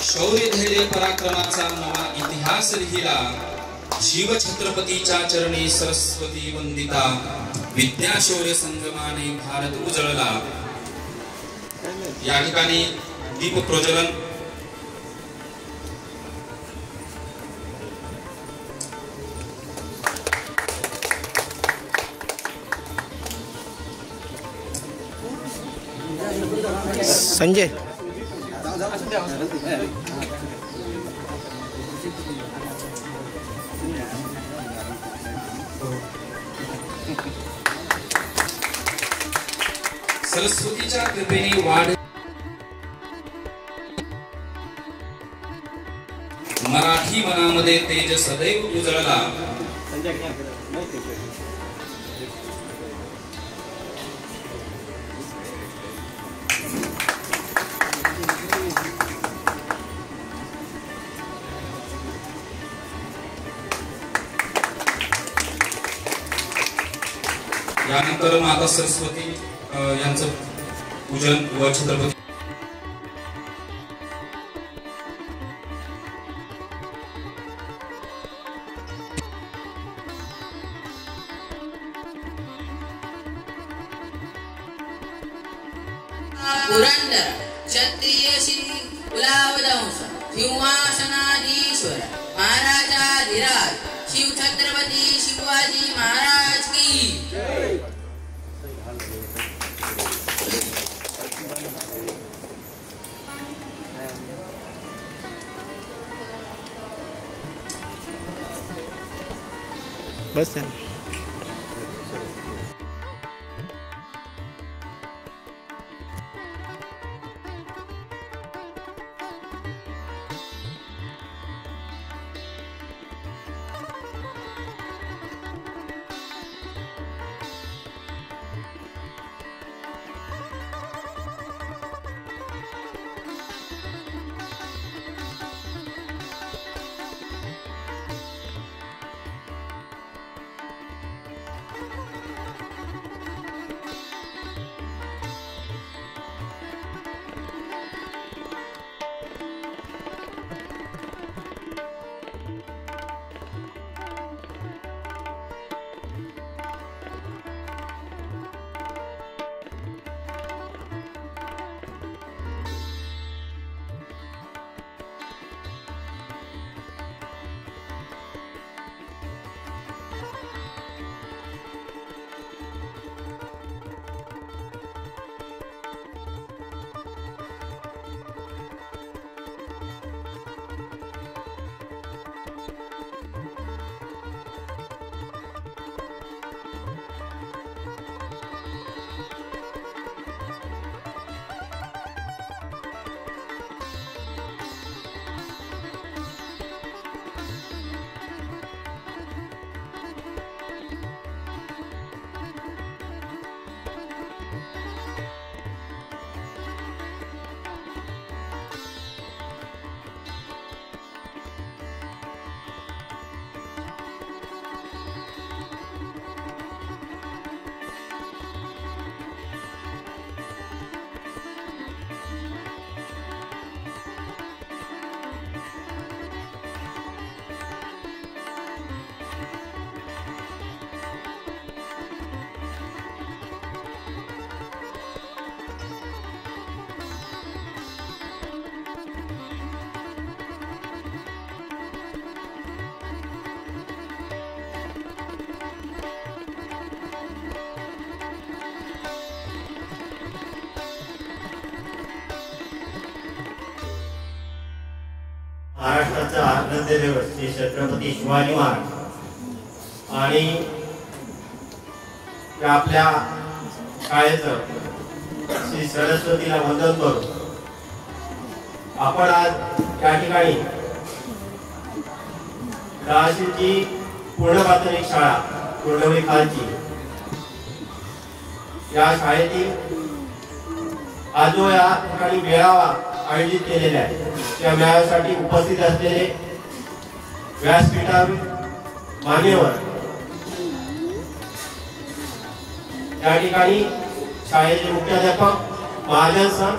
शौर्य धैर्य पराक्रमाचा नवा इतिहास लिहिला। शिव छत्रपतीच्या चरणी सरस्वती वंदिता, विद्या शौर्य संगमाने भारत उजळला। या ठिकाणी दीप प्रज्वलन संजय सरस्वतीच्या कृपेने वाढ मराठी मनामध्ये तेज सदैव उजळला। यानंतर माता सरस्वती यांचं पूजन व छत्रपती पुरंदर क्षत्रिय श्री कुलावदंश सिंहासनाधीश्वर महाराजाधिराज शिव छत्रपती शिवाजी महाराज की जय। बस महाराष्ट्राचा आराध्य दैवत श्री छत्रपती शिवाजी महाराज आणि की आपल्या शाळेचं श्री सरस्वतीला वंदन करू. आपण आज या ठिकाणी तळाशीची पूर्ण प्राथमिक शाळा तोंडवली खालची या शाळेतील आज जो या ठिकाणी मेळावा आयोजित केलेला आहे त्या मेळाव्यासाठी उपस्थित असलेले व्यासपीठावर मान्यवर या ठिकाणी शाळेचे मुख्याध्यापक महाजन सर,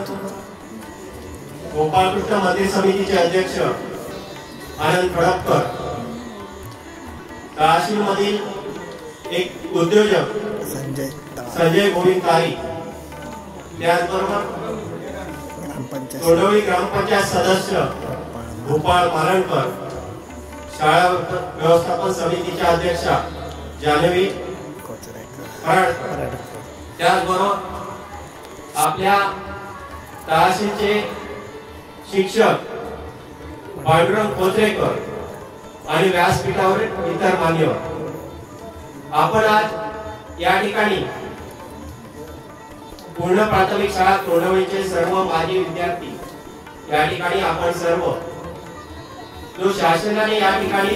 गोपाळकृष्ण मंदिर समितीचे अध्यक्ष आनंद खडपकर, तळाशील मधील एक उद्योजक संजय गोविंद तारी, त्याचबरोबर तोंडवली ग्रामपंचायत सदस्य गोपाळ मारणकर, शाळा व्यवस्थापन समितीच्या अध्यक्षा जान्हवी कराडकर, त्याचबरोबर आपल्या तळाशीचे शिक्षक पांडुरंग खोचरेकर आणि व्यासपीठावरील इतर मान्यवर. आपण आज या ठिकाणी पूर्ण प्राथमिक शाळा तोंडवलीचे सर्व माजी विद्यार्थी या ठिकाणी आपण सर्व जो शासनाने या ठिकाणी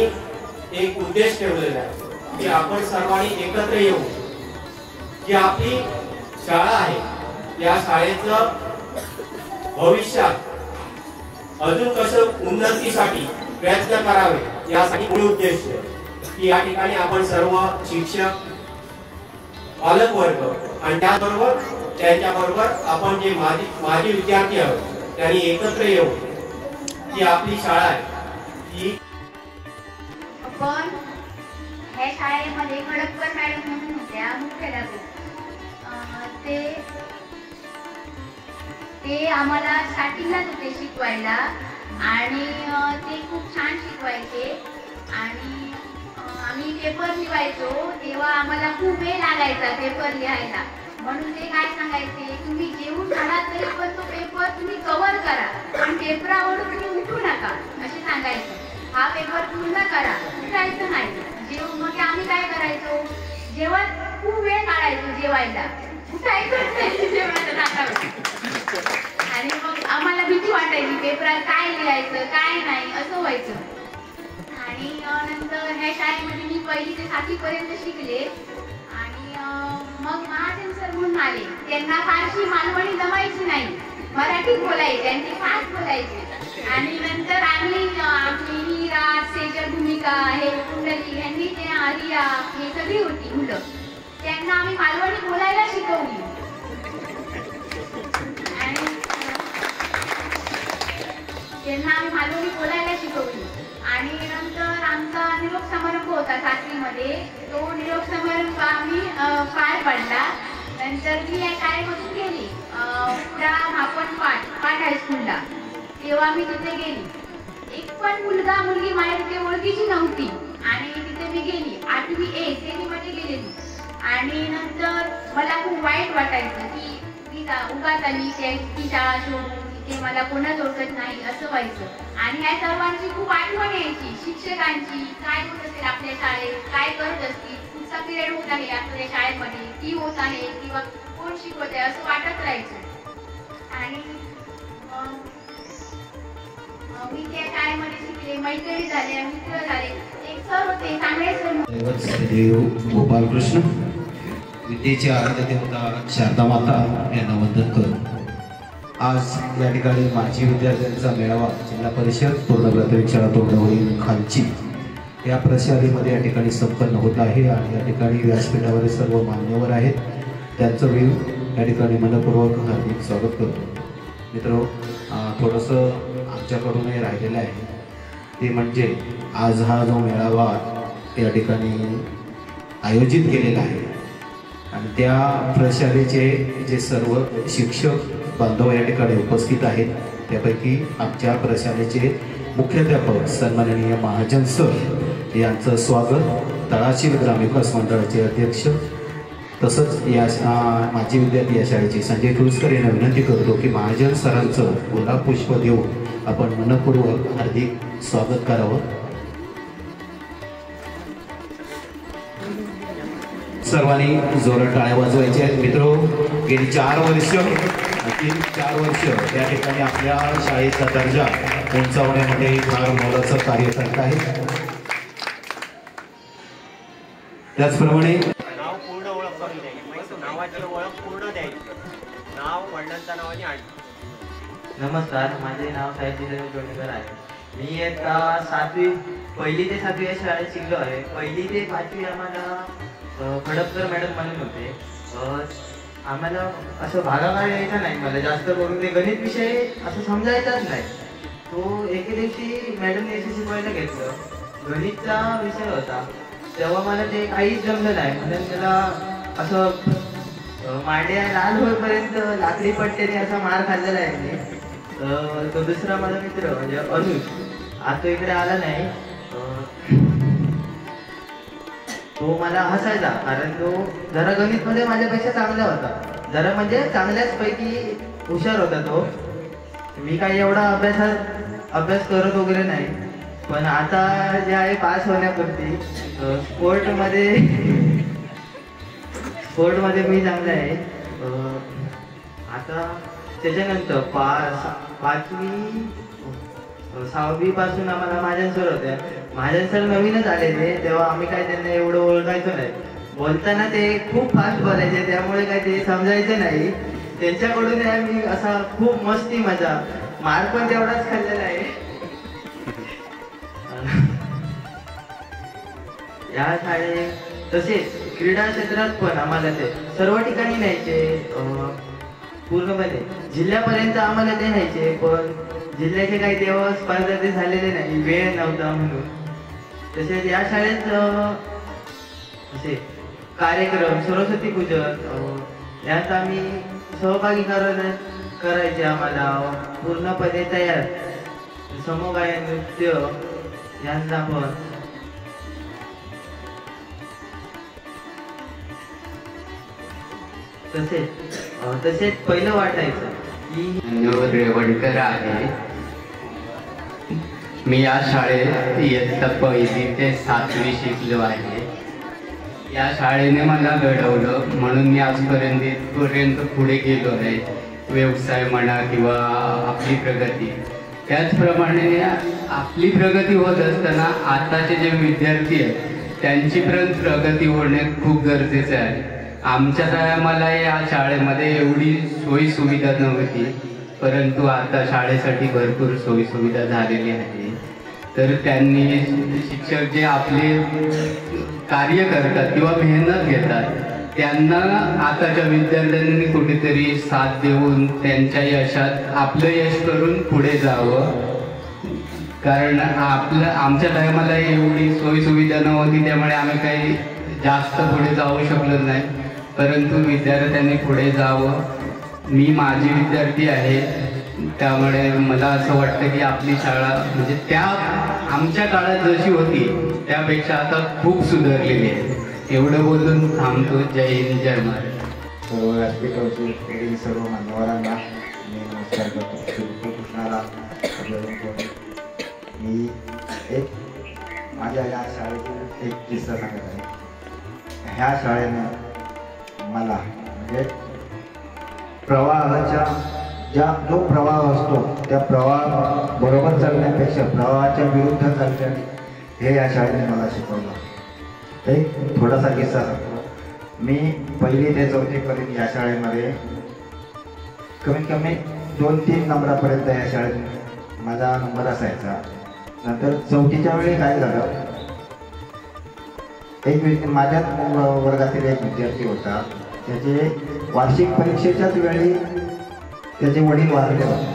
एक उद्देश ठेवलेला आहे की आपण सर्वांनी एकत्र येऊ, की आपली शाळा आहे या शाळेचं भविष्यात अजून कसं उन्नतीसाठी प्रयत्न करावे यासाठी मूळ उद्देश की या ठिकाणी आपण सर्व शिक्षक, पालक वर्ग आणि त्याबरोबर त्यांच्याबरोबर आपण जे माजी विद्यार्थी आहोत त्यांनी एकत्र येऊ, की आपली शाळा आहे ती. आपण ह्या शाळेमध्ये खडपकर मॅडम म्हणून होत्या मुख्याध्यापक. ते आम्हाला स्टार्टिंगलाच होते शिकवायला आणि ते खूप छान शिकवायचे. आणि आम्ही पेपर लिहायचो तेव्हा आम्हाला खूप वेळ लागायचा पेपर लिहायला. म्हणून ते काय सांगायचे, तुम्ही जेवून आला तरी पण तो पेपर तुम्ही कव्हर करा, पण पेपरावर तुम्ही उठू नका असे सांगायचे. हा पेपर पूर्ण करा, उठायचं नाही. जेवून मग आम्ही काय करायचो, जेवण खूप वेळ काढायचो जेवायला, उठायचंच नाही जेवणाच्या ताटावर. आणि मग आम्हाला भीती वाटायची पेपरात काय लिहायचं काय नाही असं व्हायचं. आणि नंतर ह्या शाळेमध्ये मी 1ली ते 7वी पर्यंत शिकले. आणि मग महाजन सर म्हणून आले. त्यांना फारशी मालवणी जमायची नाही, मराठीत बोलायचे आणि ते फास्ट बोलायचे. आणि नंतर आम्ही मीरा, सेजल, भूमिका, हे कुंडली यांनी ते आर्या हे सगळी होती मुलं, त्यांना आम्ही मालवणी बोलायला शिकवली. आणि त्यांना आम्ही मालवणी बोलायला शिकवली. आणि नंतर आमचा निरोप समारंभ होता 7वी मध्ये. तो निरोप समारंभ आम्ही पार पडला. नंतर मी या शाळेमधून गेली पाठ हायस्कूलला. तेव्हा मी तिथे गेली. एक पण मुलगा मुलगी माझ्या तिथे ओळखीची नव्हती. आणि तिथे मी गेली 8वी A श्रेणीमध्ये गेलेली. आणि नंतर मला खूप वाईट वाटायचं की मी उगाच आली ती शाळा सोडून, तिथे मला कोणाच ओळखत नाही असं व्हायचं. आणि ह्या सर्वांची खूप आठवण यायची, शिक्षकांची काय होत असेल आपल्या शाळेत, काय करत असतील, कुठचा पिरियड होत आहे आपल्या शाळेमध्ये, ती होत आहे किंवा कोण शिकवत आहे असं वाटत राहायचं. आणि मी त्या शाळेमध्ये शिकले, मैत्रिणी झाले, मित्र झाले. एक सर होते चांगले सर, गोपाळकृष्ण, विद्येची आराध्य देवता शारदा माता यांना वंदन करू. आज या ठिकाणी माजी विद्यार्थ्यांचा मेळावा जिल्हा परिषद पूर्ण प्राथमिक शाळा तोंडवली खालची या प्रशालेमध्ये या ठिकाणी संपन्न होत आहे. आणि या ठिकाणी व्यासपीठावर सर्व मान्यवर आहेत, त्यांचं मी या ठिकाणी मनपूर्वक हार्दिक स्वागत करतो. मित्र, थोडंसं आमच्याकडूनही राहिलेलं आहे, ते म्हणजे आज हा जो मेळावा या ठिकाणी आयोजित केलेला आहे आणि त्या प्रशालेचे जे सर्व शिक्षक बांधव या ठिकाणी उपस्थित आहेत, त्यापैकी आमच्या प्रशालेचे मुख्याध्यापक सन्माननीय महाजन सर यांचं स्वागत, तळाशील ग्रामविकास मंडळाचे अध्यक्ष तसंच या माजी विद्यार्थी या शाळेचे संजय तुळसकर यांना विनंती करतो की महाजन सरांचं गुलाब पुष्प देऊन आपण मनपूर्वक हार्दिक स्वागत करावं. सर्वांनी जोरात टाळ्या वाजवायच्या आहेत. मित्रो, गेली 4 वर्ष त्या ठिकाणी आपल्या शाळेचा दर्जा उंचावण्यामध्ये फार मोलाचं कार्य करत आहे. त्याचप्रमाणे नाव पूर्ण ओळख करून द्यायची, नावाची ओळख पूर्ण द्यायची, नाव वडिलांच्या नावाने आठ. नमस्कार, माझे नाव साहित्य जोडणेकर आहे. मी इयत्ता 7वी 1ली ते 7वी या शाळेत शिकलो आहे. 1ली ते 5वी आम्हाला खडपकर मॅडम म्हणून होते. आम्हाला असं भागाकार यायचा नाही. मला जास्त करून ते गणित विषय असं समजायचाच नाही. तो एके दिवशी मॅडमने असं शिकवायला घेतलं. गणितचा विषय होता, तेव्हा मला ते काहीच जमलं नाही. म्हणून त्याला असं मांड्या लाल होईपर्यंत लाकडी पट्ट्याने असा मार खाल्लेला आहे मी. तो दुसरा माझा मित्र म्हणजे अनुज, आज तो इकडे आला नाही. तो मला हसायचा, कारण तो जरा गणितमध्ये माझ्यापेक्षा चांगला होता. जरा म्हणजे चांगल्याच पैकी हुशार होता तो. मी काही एवढा अभ्यास करत वगैरे नाही. पण आता जे आहे पास होण्यापुरती स्पोर्टमध्ये मी चांगला आहे. आता त्याच्यानंतर 5वी 6वी पासून आम्हाला महाजन सर होत्या. महाजन सर नवीनच आलेले, तेव्हा आम्ही काय त्यांना एवढं ओळखायचो नाही. बोलताना ते खूप फास्ट बोलायचे, त्यामुळे काय ते समजायचं नाही. त्यांच्याकडून मी असा खूप मस्ती मजा, मार पण तेवढाच खाल्लेला आहे. या शाळेत तसेच क्रीडा क्षेत्रात पण आम्हाला ते सर्व ठिकाणी न्यायचे. पूर्णपणे जिल्ह्यापर्यंत आम्हाला ते न्यायचे, पण जिल्ह्याचे काही तेव्हा स्पर्धा ते झालेले नाही, वेळ नव्हता म्हणून. तसेच या शाळेत असे कार्यक्रम, सरस्वती पूजन यात आम्ही सहभागी करायचे. आम्हाला पूर्णपणे तयार, समूहगायन, नृत्य यांना पण. तसेच पहिलं वाटायचं की रेवणकर आहे. मी या शाळेत इयत्ता 1ली ते 7वी शिकलो आहे. या शाळेने मला घडवलं, म्हणून मी आजपर्यंत पुढे गेलो आहे. व्यवसाय म्हणा किंवा आपली प्रगती. त्याचप्रमाणे आपली प्रगती होत असताना आताचे जे विद्यार्थी आहेत त्यांची पण प्रगती होणे खूप गरजेचे आहे. आमच्या टायमाला या शाळेमध्ये एवढी सोयी सुविधा नव्हती, परंतु आता शाळेसाठी भरपूर सोयी सुविधा झालेली आहे. तर त्यांनी शिक्षक जे आपले कार्य करतात किंवा मेहनत घेतात त्यांना आताच्या विद्यार्थ्यांनी कुठेतरी साथ देऊन त्यांच्या यशात आपलं यश करून पुढे जावं. कारण आमच्या टायमाला एवढी सोयी सुविधा नव्हती, त्यामुळे आम्ही काही जास्त पुढे जाऊ शकलो नाही. परंतु विद्यार्थ्यांनी पुढे जावं. मी माझी विद्यार्थी आहे, त्यामुळे मला असं वाटतं की आपली शाळा म्हणजे त्या आमच्या काळात जशी होती त्यापेक्षा आता खूप सुधारलेली आहे. एवढं बोलून थांबतो. जय हिंद, जय महाराष्ट्र. सर्व व्यासपीठावरील सर्व मान्यवरांना मी नमस्कार करतो. कृष्णाला मी माझ्या या शाळेतील एक किस्सा सांगत आहे. ह्या शाळेने मला म्हणजे प्रवाहाच्या जो प्रवाह असतो त्या प्रवाह बरोबर चालण्यापेक्षा प्रवाहाच्या विरुद्ध चालणे हे या शाळेने मला शिकवलं. एक थोडासा किस्सा सांगतो. मी 1ली ते 4थीपर्यंत या शाळेमध्ये कमीत कमी 2-3 नंबरापर्यंत या शाळेत माझा नंबर असायचा. नंतर 4थीच्या वेळी काय झालं, माझ्या वर्गातील एक विद्यार्थी होता, त्याचे वार्षिक परीक्षेच्याच वेळी त्याचे वडील वारले होते.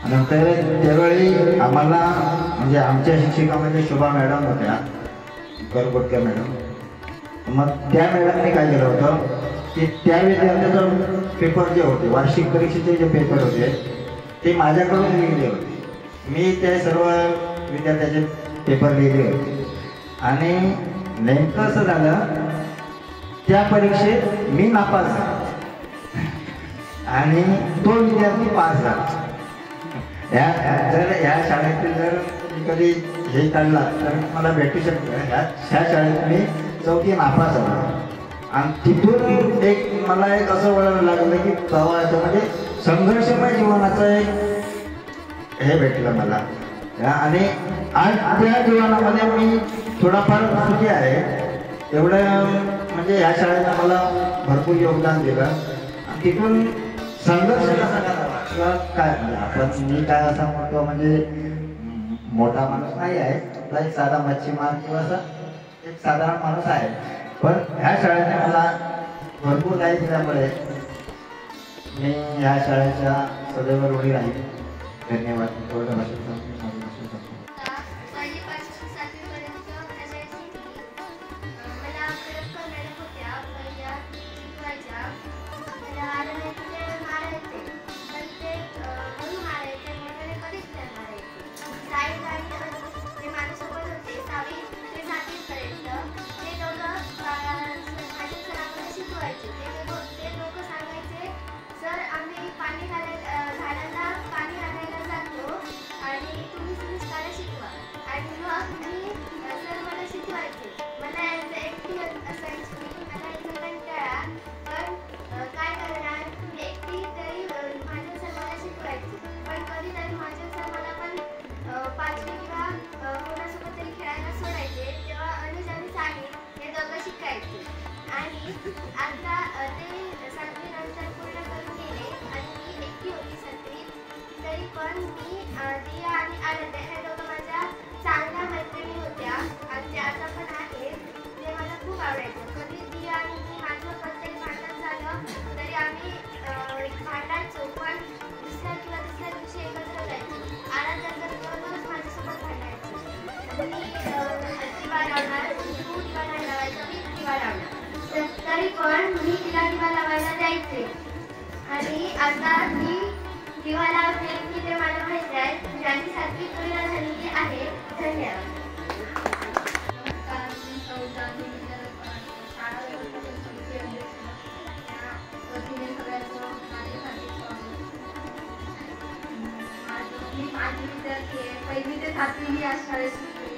नंतर त्यावेळी आम्हाला म्हणजे आमच्या शिक्षकामध्ये शोभा मॅडम होत्या, करगोटकर मॅडम. मग त्या मॅडमने काय केलं होतं की त्या विद्यार्थ्याचं पेपर जे होते, वार्षिक परीक्षेचे जे पेपर होते ते माझ्याकडून लिहिले होते. मी ते सर्व विद्यार्थ्याचे पेपर लिहिले होते. आणि नेमकं असं झालं, त्या परीक्षेत मी नापास झालो आणि तो विद्यार्थी पास झाला. या शाळेतील जर कधी हे काढला तर मला भेटू शकतं. ह्या शाळेत मी चौथी नापास झाली. आणि तिथून एक मला एक असं वळण लागलं की तेव्हा याच्यामध्ये संघर्षमय जीवनाचं एक हे भेटलं मला. आणि आज त्या जीवनामध्ये मी थोडाफार सुखी आहे. एवढं म्हणजे ह्या शाळेनं मला भरपूर योगदान दिलं. आणि तिथून संघर्ष कसा करावा किंवा काय म्हणजे आपण मी काय असा म्हणतो म्हणजे मोठा माणूस नाही आहे, एक साधा मच्छीमार किंवा असा एक साधारण माणूस आहे. पण ह्या शाळेने मला भरपूर काही दिल्यामुळे मी ह्या शाळेच्या सदैव ऋणी राहील. धन्यवाद. एवढं भाषण तरी पण मी तिला दिवा लावायला जायचे. आणि आता मी दिवा लावते की ते मला माहिती आहे. ज्यांची 7वी पूर्ण झालेली आहे. धन्यवाद. माझी विद्यार्थी आहे. 1ली ते 7वी मी आज शाळेत शिकली.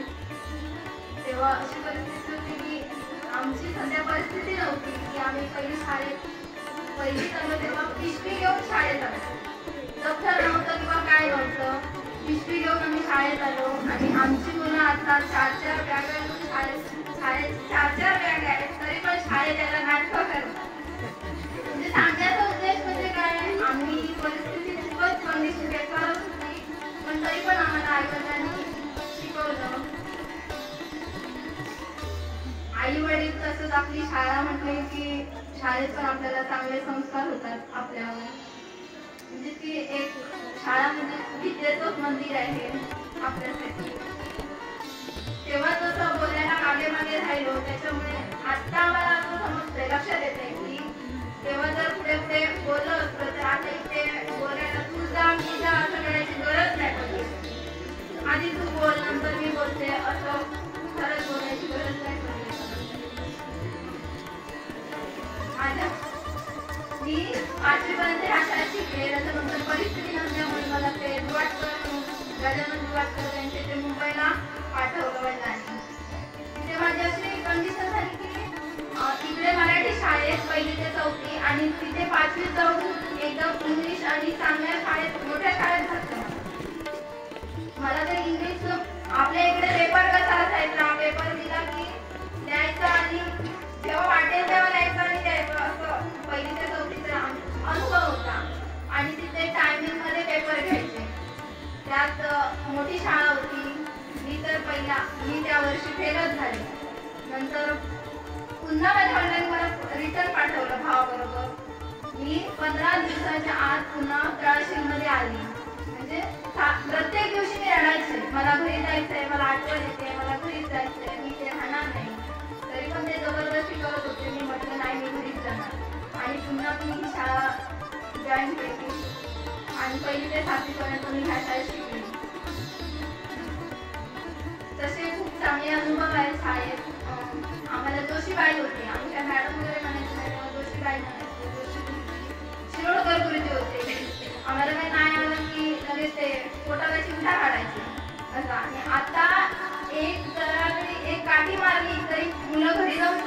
तेव्हा अशी परिस्थिती होती की आमची सध्या परिस्थिती नव्हती की आम्ही पहिलीत आलो तेव्हा पिशवी घेऊन शाळेत आलो. दप्तर नव्हतं किंवा काय नव्हतं. पिशवी घेऊन आम्ही शाळेत आलो. आणि आमची मुलं आता 4-4 बॅग शाळेत 4-4 बॅग आहेत. तरी पण शाळेत यायला नाटकं करतात. म्हणजे सांगण्याचा उद्देश म्हणजे काय, आम्ही परिस्थिती खूपच कंडिशन बेकार होती. पण तरी पण आम्हाला आईवडिलांनी शिकवलं. आई वडील तसंच आपली शाळा म्हटले की शाळेत पण आपल्याला चांगले संस्कार होतात आपल्यावर. म्हणजे ती एक शाळा म्हणजे विद्येचंच मंदिर आहे आपल्यासाठी. तेव्हा तसं बोलायला मागे मागे राहिलो. त्याच्यामुळे आता आम्हाला असं समजतंय, लक्षात येते की तेव्हा जर पुढे पुढे बोललं असतं तर आता इथे बोलायला तू जा मी जा असं करायची गरज नाही पडली. आधी तू बोल नंतर मी बोलते असं खरंच बोलायची गरज नाही पडली. मी 5वी पर्यंत ह्या शाळेत शिकले. त्याच्यानंतर परिस्थिती नसल्यामुळे मला ते गजानन दुवाटकर यांचे ते मुंबईला पाठवलं वडिलांनी. तिथे माझी अशी कंडिशन झाली की इकडे मराठी शाळेत 1ली ते 4थी आणि तिथे 5वी जाऊन एकदम इंग्लिश आणि चांगल्या शाळेत मोठ्या शाळेत घातलं. मला ते इंग्लिश आपल्या इकडे पेपर कसा असायचा, पेपर दिला की द्यायचा आणि जेव्हा वाटेल तेव्हा लिहायचं आणि द्यायचं असं 1ली ते 4थीचा अनुभव होता. आणि तिथे टायमिंग मध्ये पेपर घ्यायचे. त्यात मोठी शाळा होती. मी त्या वर्षी फेलच झाले. नंतर पुन्हा माझ्या वडिलांनी मला रिटर्न पाठवलं भावाबरोबर. मी 15 दिवसाच्या आत पुन्हा तळाशीमध्ये आली. म्हणजे प्रत्येक दिवशी मी रडायचे, मला घरी जायचंय, मला आठवण येते, मला घरीच जायचंय, मी ते राहणार नाही. तरी पण ते जबरदस्ती करत होते. मी म्हटलं नाही मी घरीच जाणार. आणि पुन्हा मी ही शाळा जॉईन केली. आणि 1ली ते 7वी पर्यंत मी ह्या शाळेत शिकली. तसे खूप चांगले अनुभव आहेत शाळेत. आम्हाला जोशीबाई होते. आमच्या मॅडम वगैरे म्हणायचे जोशीबाई म्हणायचे. शिरोडकर गुरुजी होते. आम्हाला काही नाही आलं की लगेच ते पोटाला चिमटा काढायचे असं. आणि आता एक जरा एक काठी मारली तरी मुलं घरी जाऊन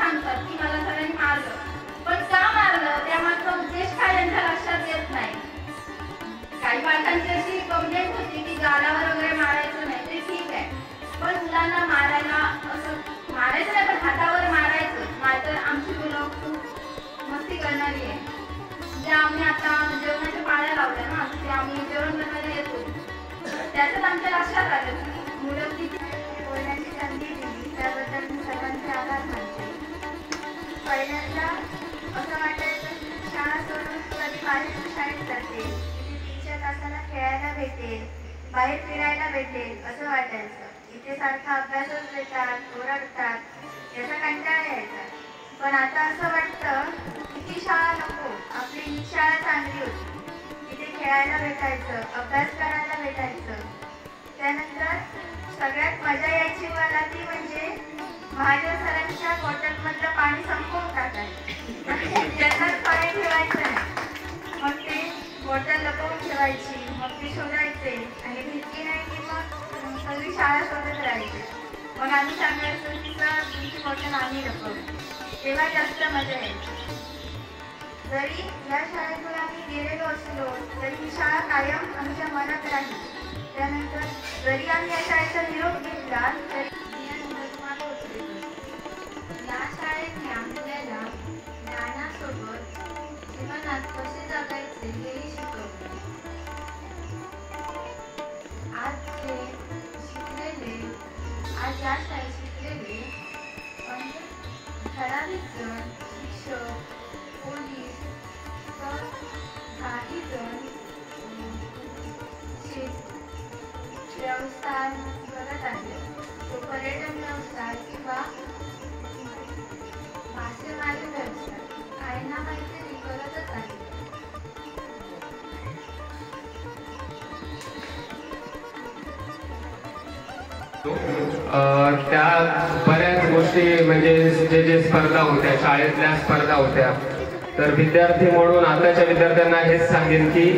पालकांची अशी कंप्लेंट होती की गालावर वगैरे मारायचं नाही, ते ठीक आहे, पण मुलांना मारायला असं मारायचं नाही, पण हातावर मारायचं. नाहीतर आमची मुलं खूप मस्ती करणारी आहे. जे आम्ही आता जेवणाच्या पाळ्या लावल्या ना, ते आम्ही जेवण बनवायला येतो, त्याच्यात आमच्या लक्षात आलं की मुलं किती बोलण्याची संधी दिली, त्याबद्दल मी सर्वांचे आभार मानते. पहिल्यांदा असं वाटायचं की शाळा सोडून कधी बाहेर शाळेत जाते, 3च्या तासाला खेळायला भेटेल, बाहेर फिरायला भेटेल असं वाटायचं. इथे सारखा अभ्यासच देतात, ओरडतात, याचा कंटाळा यायचा. पण आता असं वाटतं की ती शाळा नको, आपली ही शाळा चांगली होती. इथे खेळायला भेटायचं, अभ्यास करायला भेटायचं. त्यानंतर सगळ्यात मजा यायची मला ती म्हणजे महादेव सरांच्या बॉटलमधलं पाणी संपवून टाकायचं, त्याच्यात पाणी ठेवायचं नाही. मग ते बॉटल लपवून ठेवायची, मग ती शोधायचे आणि भेटली नाही की मग सगळी शाळा शोधत राहायची. मग आम्ही सांगायचो की सर तुमची बॉटल आम्ही लपवली, तेव्हा जास्त मजा यायची. जरी या शाळेतून आम्ही गेलेलो असलो तरी ही शाळा कायम आमच्या मनात राहील. त्यानंतर जरी आम्ही या शाळेचा निरोप घेतला तरी या शाळेने आपल्याला ज्ञानासोबत जीवनात कसे जगायचे हेही शिकवले. आज या शाळेत शिकलेले ठराविक जण शिक्षक, पोलीस, तर काही जण व्यवसाय करत आहे. तो पर्यटन व्यवसाय किंवा मासेमारी व्यवसाय काही ना काहीतरी करतच आहे. त्या बऱ्याच गोष्टी म्हणजे जे स्पर्धा होत्या, शाळेतल्या स्पर्धा होत्या, तर विद्यार्थी म्हणून आताच्या विद्यार्थ्यांना हेच सांगेन की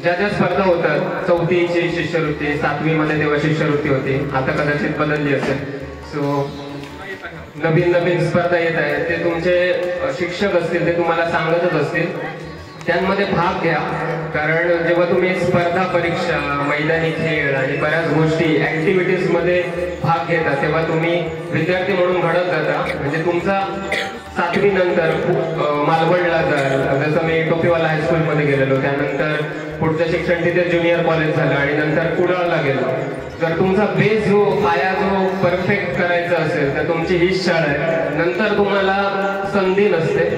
ज्या स्पर्धा होतात, 4थीची शिष्यवृत्ती, 7वीमध्ये तेव्हा शिष्यवृत्ती होती, आता कदाचित बदलली असेल. सो नवीन स्पर्धा येत आहेत, ते तुमचे शिक्षक असतील ते तुम्हाला सांगतच असतील, त्यांमध्ये भाग घ्या. कारण जेव्हा तुम्ही स्पर्धा परीक्षा, मैदानी खेळ आणि बऱ्याच गोष्टी ऍक्टिव्हिटीज मध्ये भाग घेता तेव्हा तुम्ही विद्यार्थी म्हणून घडत जाता. म्हणजे तुमचा 7वी नंतर मालवणला जाल, जसं मी टोपीवाला हायस्कूलमध्ये गेलेलो, त्यानंतर पुढचं शिक्षण तिथे ज्युनियर कॉलेज झालं आणि नंतर कुडाळला गेलो. जर तुमचा बेस जो पाया जो परफेक्ट करायचा असेल तर तुमची हीच शाळा आहे. नंतर तुम्हाला संधी नसते.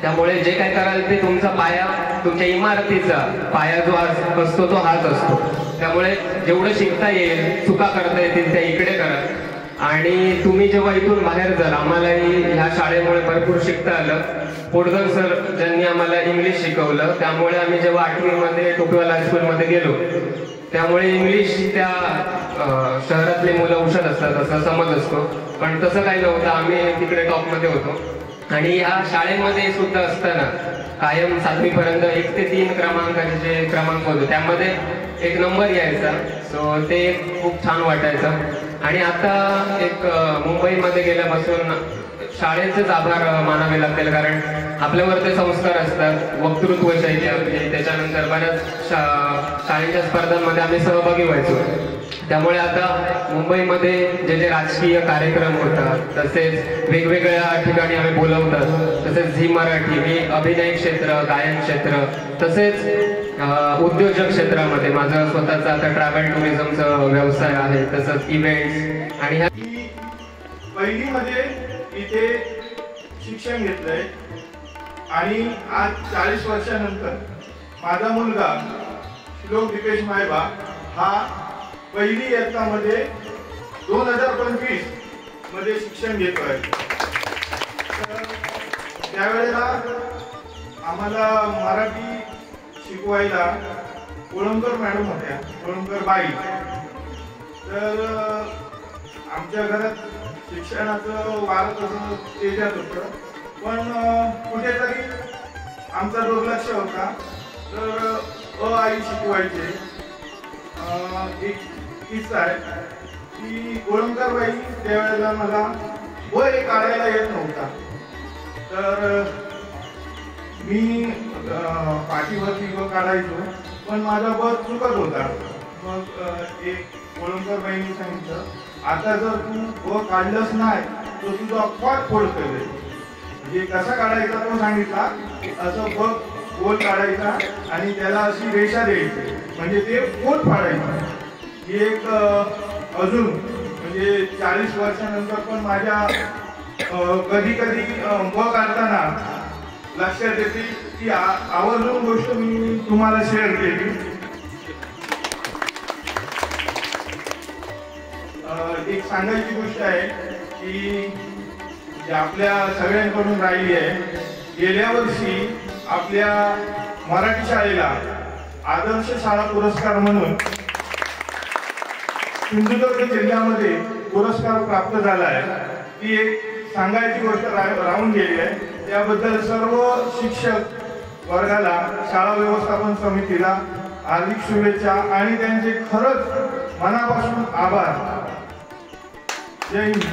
त्यामुळे जे काय कराल ते तुमचा पाया, तुमच्या इमारतीचा पाया जो असतो तो हाच असतो. त्यामुळे जेवढं शिकता येईल, चुका करता येतील त्या इकडे करा. आणि तुम्ही जेव्हा इथून बाहेर जाल, आम्हालाही ह्या शाळेमुळे भरपूर शिकता आलं. पोडगल सर ज्यांनी आम्हाला इंग्लिश शिकवलं, त्यामुळे आम्ही जेव्हा 8वीमध्ये टोपीवाला हायस्कूलमध्ये गेलो, त्यामुळे इंग्लिश त्या शहरातले मुलं हुशार असतात असं समज असतो, पण तसं काही नव्हतं. आम्ही तिकडे टॉपमध्ये होतो. आणि या शाळेमध्ये सुद्धा असताना कायम 7वी पर्यंत 1 ते 3 क्रमांकाचे जे क्रमांक होते त्यामध्ये 1 नंबर यायचा. सो ते खूप छान वाटायचं. आणि आता एक मुंबईमध्ये गेल्यापासून शाळेचेच आभार मानावे लागतील, कारण आपल्यावर ते संस्कार असतात, वक्तृत्व शैली आपली, त्याच्यानंतर बऱ्याच शाळेच्या स्पर्धांमध्ये आम्ही सहभागी व्हायचो. त्यामुळे आता मुंबईमध्ये जे राजकीय कार्यक्रम होतात, तसेच वेगवेगळ्या ठिकाणी आम्ही बोलवतात, तसेच झी मराठी, मी अभिनय क्षेत्र, गायन क्षेत्र, तसेच उद्योजक क्षेत्रामध्ये माझा स्वतःचा आता ट्रॅव्हल टुरिझमचा व्यवसाय आहे, तसंच इव्हेंट्स. आणि पहिलीमध्ये इथे शिक्षण घेतलंय आणि आज 40 वर्षानंतर माझा मुलगा श्लोक दीपेश मायबा हा पहिली इयत्तामध्ये 2025 मध्ये शिक्षण घेतोय. त्यावेळेला आम्हाला मराठी शिकवायला कोळंबकर मॅडम होत्या, कोळंबकर बाई. तर आमच्या घरात शिक्षणाचं वारं तसं त्याच्यात होतं, पण कुठेतरी आमचा दुर्लक्ष होता. तर आई शिकवायचे. एक किस्सा आहे की कोळंबकर बाई त्यावेळेला मला वय काढायला येत नव्हता, तर मी पाठीवरती काढायचो, पण माझा बस चुकत होता. मग एक कोळंबकर बाईंनी सांगितलं, आता जर तू काढलंच नाही तर तुझा पाठ फोड करेल. म्हणजे कसा काढायचा तो सांगितला, असं बघ गोल काढायचा आणि त्याला अशी रेषा द्यायची, म्हणजे ते पोट फाडायचं. ही एक अजून म्हणजे 40 वर्षानंतर पण माझ्या कधी कधी ब काढताना लक्षात येते. ती आवर्जून गोष्ट मी तुम्हाला शेअर केली. एक सांगायची गोष्ट आहे की आपल्या सगळ्यांकडून राहिली आहे. गेल्या वर्षी आपल्या मराठी शाळेला आदर्श शाळा पुरस्कार म्हणून सिंधुदुर्ग जिल्ह्यामध्ये पुरस्कार प्राप्त झाला आहे. ती एक सांगायची गोष्ट राहून गेली आहे. त्याबद्दल सर्व शिक्षक वर्गाला, शाळा व्यवस्थापन समितीला हार्दिक शुभेच्छा आणि त्यांचे खरंच मनापासून आभार. जय हिंद.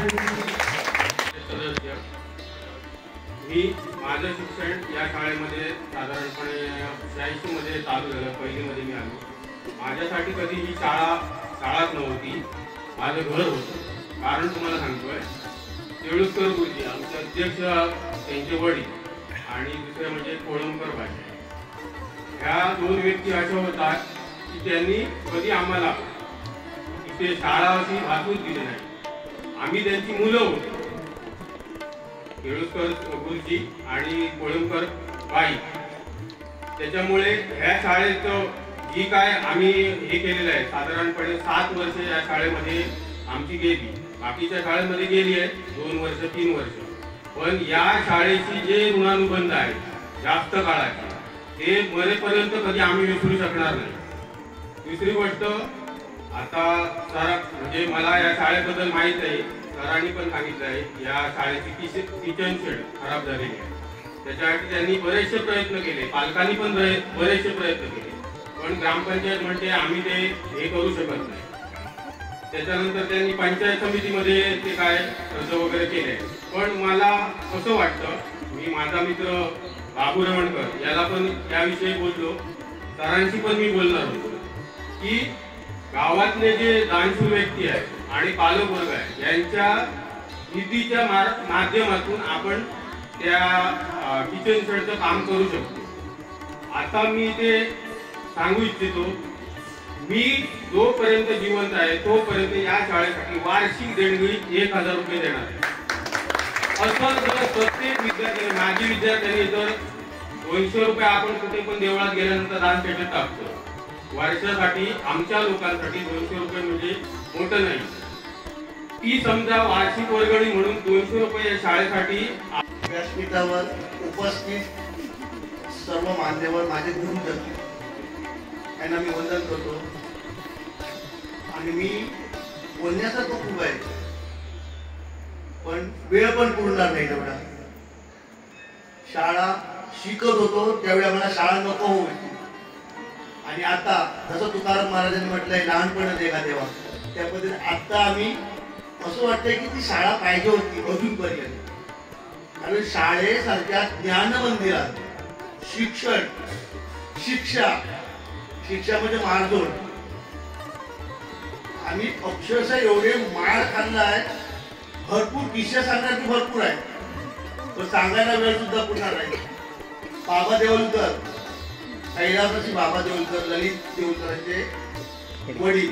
मी माझं शिक्षण या शाळेमध्ये साधारणपणे 86 मध्ये चालू झालं. पहिलीमध्ये मी आलो. माझ्यासाठी कधी ही शाळाच नव्हती, माझं घर होतं. कारण तुम्हाला सांगतोय, केळुसकर गुरुजी आमचे अध्यक्ष, त्यांचे वडील आणि दुसरे म्हणजे कोळंबकर बाई, ह्या 2 व्यक्ती अशा होतात की त्यांनी कधी आम्हाला इथे शाळा अशी भासूच दिली नाही. आम्ही त्यांची मुलं होतो, केळुसकर गुरुजी आणि कोळंबकर बाई. त्याच्यामुळे ह्या शाळेत जी काय आम्ही हे केलेलं आहे, साधारणपणे 7 वर्ष या शाळेमध्ये आमची गेली. बाकीच्या शाळेमध्ये गेली आहे 2 वर्ष 3 वर्ष. पण या शाळेची जे ऋणानुबंध आहे जास्त काळाचे, ते मरेपर्यंत कधी आम्ही विसरू शकणार नाही. दुसरी गोष्ट, आता सर म्हणजे मला या शाळेबद्दल माहीत आहे, सरांनी पण सांगितलं आहे, या शाळेची किचन शेड खराब झालेली आहे. त्याच्यासाठी त्यांनी बरेचसे प्रयत्न केले, पालकांनी पण बरेचसे प्रयत्न केले, पण ग्रामपंचायत म्हणते आम्ही ते हे करू शकत नाही. त्याच्यानंतर त्यांनी पंचायत समितीमध्ये ते काय अर्ज वगैरे केले. पण मला असं वाटतं, मी माझा मित्र बाबू रवणकर याला पण त्याविषयी बोललो, सरांशी पण मी बोलणार होतो की गावातले जे दानशूर व्यक्ती आहेत आणि पालक वर्ग आहे, यांच्या निधीच्या माध्यमातून आपण त्या किचन शेडचं काम करू शकतो. आता मी ते सांगू इच्छितो, मी जोपर्यंत जिवंत आहे तोपर्यंत या शाळेसाठी वार्षिक देणगी 1000 रुपये देणार आहे. असं जर प्रत्येक विद्यार्थ्याने, माझी विद्यार्थ्यांनी जर 200 रुपये आपण कुठे पण देवळात गेल्यानंतर दान पेटीत टाकतो, वर्षासाठी आमच्या लोकांसाठी 200 रुपये म्हणजे मोठं नाही. ती समजा वार्षिक वर्गणी म्हणून 200 रुपये या शाळेसाठी. व्यासपीठावर उपस्थित सर्व मान्यवर, माझे गुरुजन यांना मी वंदन करतो. आणि मी बोलण्यासारखं खूप आहे, पण वेळ पण पुरणार नाही तेवढा. शाळा शिकत होतो त्यावेळी मला शाळा नको होती, आणि आता जसं तुकाराम महाराजांनी म्हटलंय, लहानपण देगा देवा, त्या पद्धतीने आता आम्ही असं वाटतंय की ती शाळा पाहिजे होती अजूनपर्यंत. कारण शाळेसारख्या ज्ञान मंदिरात शिक्षण, शिक्षा म्हणजे मारझोड. आम्ही अक्षरशः एवढे मार खाल्ला आहे, भरपूर किस्से सांगण्याची भरपूर आहे, पण सांगायला वेळ सुद्धा पुन्हा नाही. बाबा देवलकर, कैलासाची बाबा देवलकर, ललित देवलकरांचे वडील,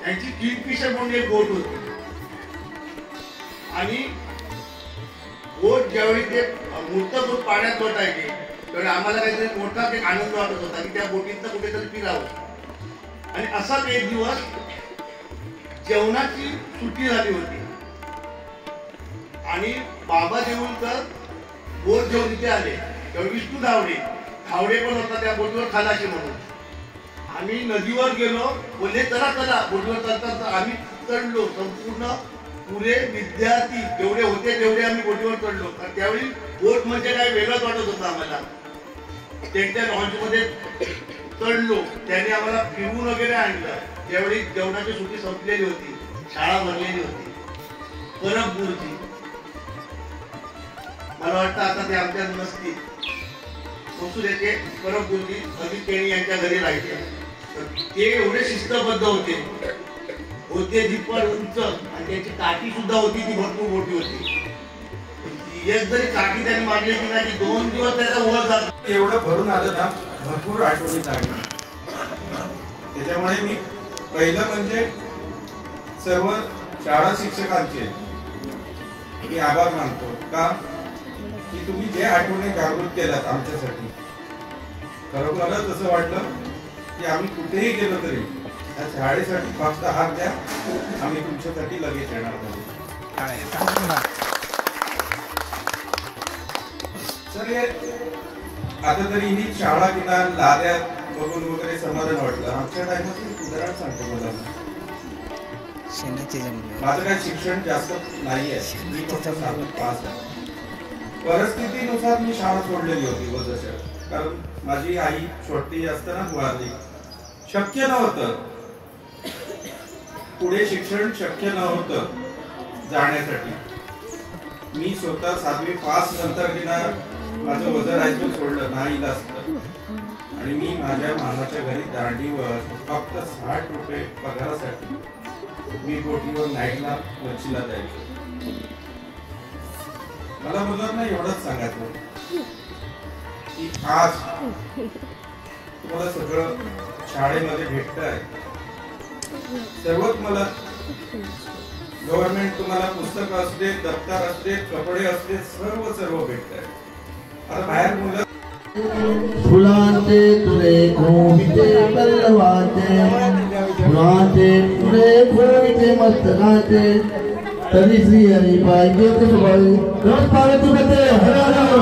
यांची किंगफिशर म्हणून एक बोट होती. आणि बोट ज्यावेळी ते मूर्त बोट पाण्यात लोटायचे त्यावेळी आम्हाला काहीतरी मोठा एक आनंद वाटत होता की त्या बोटीतनं कुठेतरी फिरावं. आणि असाच एक दिवस जेवणाची सुट्टी झाली होती आणि बाबा देवलकर बोट घेऊन इथे आले. त्यावेळी विष्णू धावडे पण होता त्या बोटीवर, खालाशी म्हणून. आम्ही नदीवर गेलो, बोलले चला चला. बोटीवर चढतात आम्ही चढलो, संपूर्ण पुरे विद्यार्थी जेवढे होते तेवढे आम्ही बोटीवर चढलो. त्यावेळी बोट म्हणजे काय वेगळंच वाटत होतं आम्हाला. त्यांच्या लॉन्चमध्ये चढलो, त्याने आम्हाला फिरवून वगैरे आणलं. त्यावेळी जेवणाची सुट्टी संपलेली होती, शाळा भरलेली होती. परब गुरुजी, मला वाटतं आता ते आमच्यात नसतील. कोसूर येथे परमपूज्य अजित केणी यांच्या घरी राहायचे. तर ते एवढे शिस्तबद्ध होते जितपर उंच, आणि त्यांची काठी सुद्धा होती ती भरपूर मोठी होती. एक जरी काठी त्यांनी मागली की नाही 2 दिवस त्याचा वर जात. एवढं भरून आलं ना, भरपूर आठवणी लागल्या. त्याच्यामुळे मी पहिलं म्हणजे सर्व शाळा शिक्षकांचे मी आभार मानतो का की तुम्ही जे आठवणी जागृत केल्यात आमच्यासाठी. खरोखरच असं वाटलं की आम्ही कुठेही गेलो तरी या शाळेसाठी फक्त हात द्या, आम्ही तुमच्यासाठी लगेच येणार नाही. तर आता तरी ही शाळा किंवा लाद्या बघून वगैरे समाधान वाटलं. आमच्या टाइमात उदाहरण सांगतो मला. माझं काय शिक्षण जास्त नाही आहे, मी फक्त 7वी पास आहे. परिस्थितीनुसार मी शाळा सोडलेली होती वजच्या, कारण माझी आई छोटी असताना वारली. शक्य नव्हतं पुढे शिक्षण शक्य नव्हतं जाण्यासाठी. मी स्वतः 7वी पास नंतर किंवा माझं वजन हायस्कूल सोडलं नाही असतं, आणि मी माझ्या मामाच्या घरी दांडीवर फक्त 60 रुपये पगारासाठी मी बोटीवर नाईटला मच्छीला जायचो. मला मुलांना एवढंच सांगायचं की आज तुम्हाला सगळं शाळेमध्ये भेटतंय. सर्वच मला गव्हर्नमेंट तुम्हाला पुस्तक असते, दप्तर असते, कपडे असते, सर्व भेटतंय. आता बाहेर मुलं फुलांचे तुरे गोविते पल्लवाचे, फुलांचे तुरे गोविते मस्तकाचे, तरी श्री हरी पाहिजे रोज पावे तुमचे हर हर.